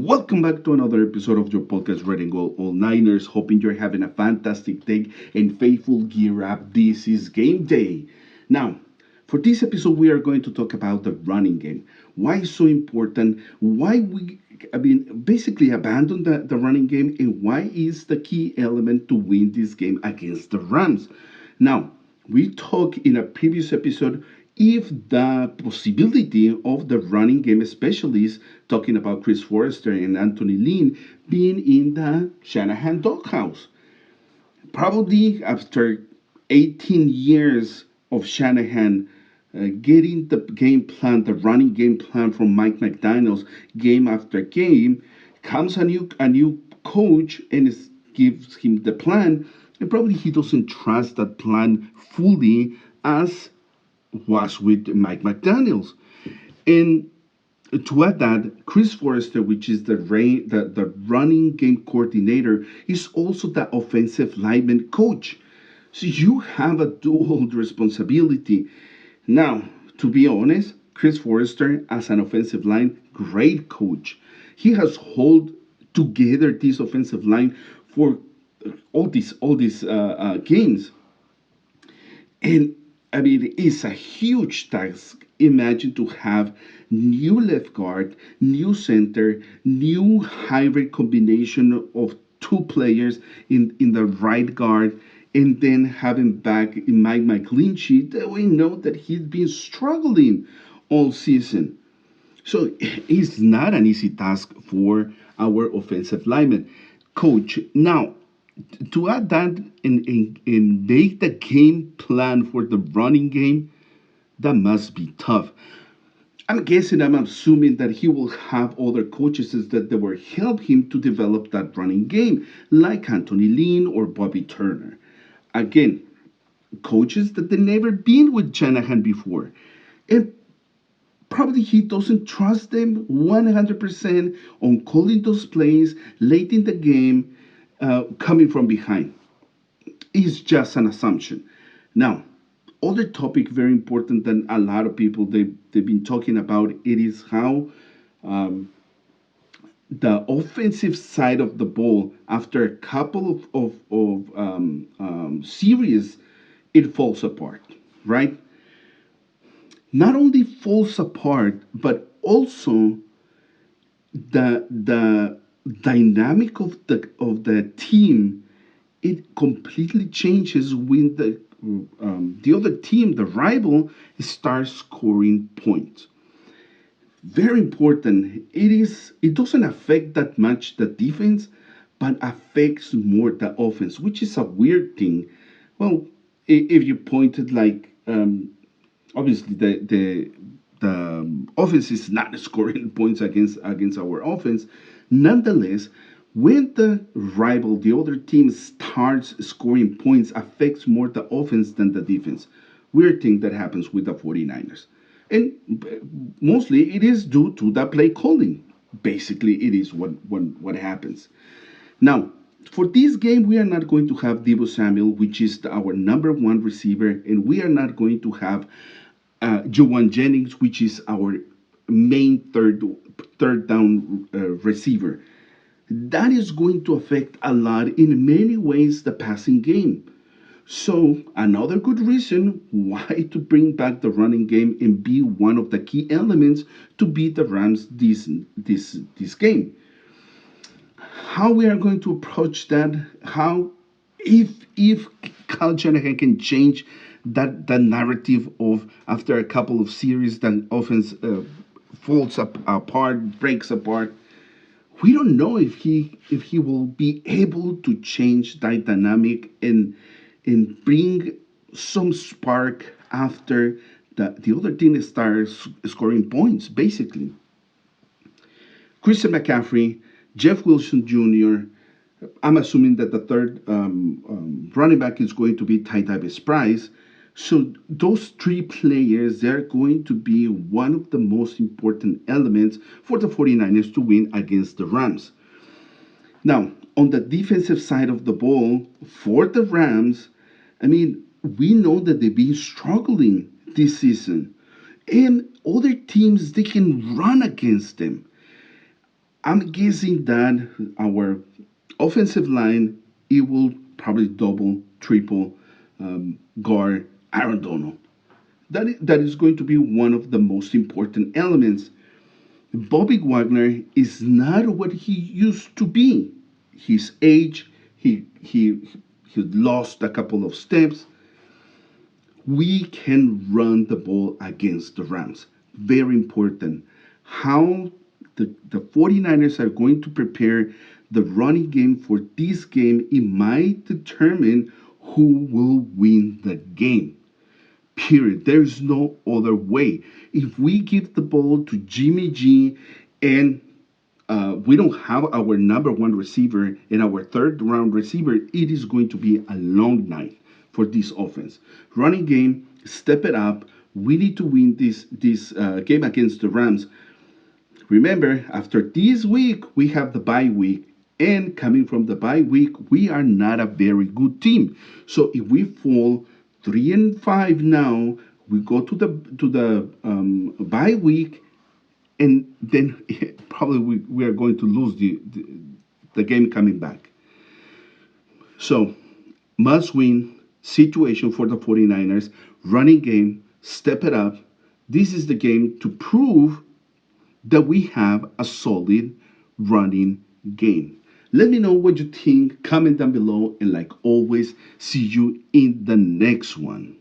Welcome back to another episode of your podcast, Red&Gold All Niners. Hoping you're having a fantastic day and faithful gear up. This is game day. Now, for this episode, we are going to talk about the running game. Why it's so important, basically abandon the running game, and why is the key element to win this game against the Rams. Now, we talked in a previous episode if the possibility of the running game specialists, talking about Chris Forrester and Anthony Lynn, being in the Shanahan doghouse. Probably after 18 years of Shanahan getting the game plan, the running game plan from Mike McDaniels, game after game, comes a new coach and gives him the plan, and probably he doesn't trust that plan fully as was with Mike McDaniels. And to add that, Chris Forrester, which is the running game coordinator, is also the offensive lineman coach. So you have a dual responsibility. Now, to be honest, Chris Forrester, as an offensive line, great coach. He has held together this offensive line for all these games. And it's a huge task. Imagine to have new left guard, new center, new hybrid combination of two players in the right guard, and then having back in Mike McGlinchey that we know that he's been struggling all season. So it's not an easy task for our offensive lineman coach. Now, to add that and make the game plan for the running game, that must be tough. I'm assuming that he will have other coaches that will help him to develop that running game, like Anthony Lynn or Bobby Turner. Again, coaches that they never been with Shanahan before. And probably he doesn't trust them 100% on calling those plays late in the game, coming from behind. It's just an assumption. Now, other topic very important that a lot of people they've been talking about it is how the offensive side of the ball after a couple of series it falls apart, right? Not only falls apart, but also the dynamic of the team it completely changes when the other team, the rival, starts scoring points. Very important. It doesn't affect that much the defense, but affects more the offense, which is a weird thing. Well, if you pointed like obviously the offense is not scoring points against our offense. Nonetheless, when the rival, the other team, starts scoring points, affects more the offense than the defense. Weird thing that happens with the 49ers. And mostly it is due to the play calling. Basically, it is what happens. Now, for this game, we are not going to have Debo Samuel, which is our number one receiver, and we are not going to have Juwan Jennings, which is our main third down receiver. That is going to affect a lot in many ways the passing game. So another good reason why to bring back the running game and be one of the key elements to beat the Rams this game. How we are going to approach that? How if Kyle Shanahan can change that narrative of after a couple of series that offense falls apart, breaks apart. We don't know if he will be able to change that dynamic and bring some spark after the other team starts scoring points. Basically, Christian McCaffrey, Jeff Wilson Jr. I'm assuming that the third running back is going to be Ty Davis Price. So those three players, they're going to be one of the most important elements for the 49ers to win against the Rams. Now, on the defensive side of the ball, for the Rams, we know that they've been struggling this season. And other teams, they can run against them. I'm guessing that our offensive line, it will probably double, triple guard Aaron Donald. That is going to be one of the most important elements. Bobby Wagner is not what he used to be. His age, he lost a couple of steps. We can run the ball against the Rams. Very important. How the 49ers are going to prepare the running game for this game, it might determine who will win the game. Period. There's no other way. If we give the ball to Jimmy G and we don't have our number one receiver and our third round receiver, it is going to be a long night for this offense. Running game, step it up. We need to win this game against the Rams. Remember, after this week, we have the bye week. And coming from the bye week, we are not a very good team. So if we fall 3-5 now, we go to the bye week, and then probably we are going to lose the game coming back. So, must win situation for the 49ers. Running game, step it up. This is the game to prove that we have a solid running game. Let me know what you think. Comment down below. And like always, see you in the next one.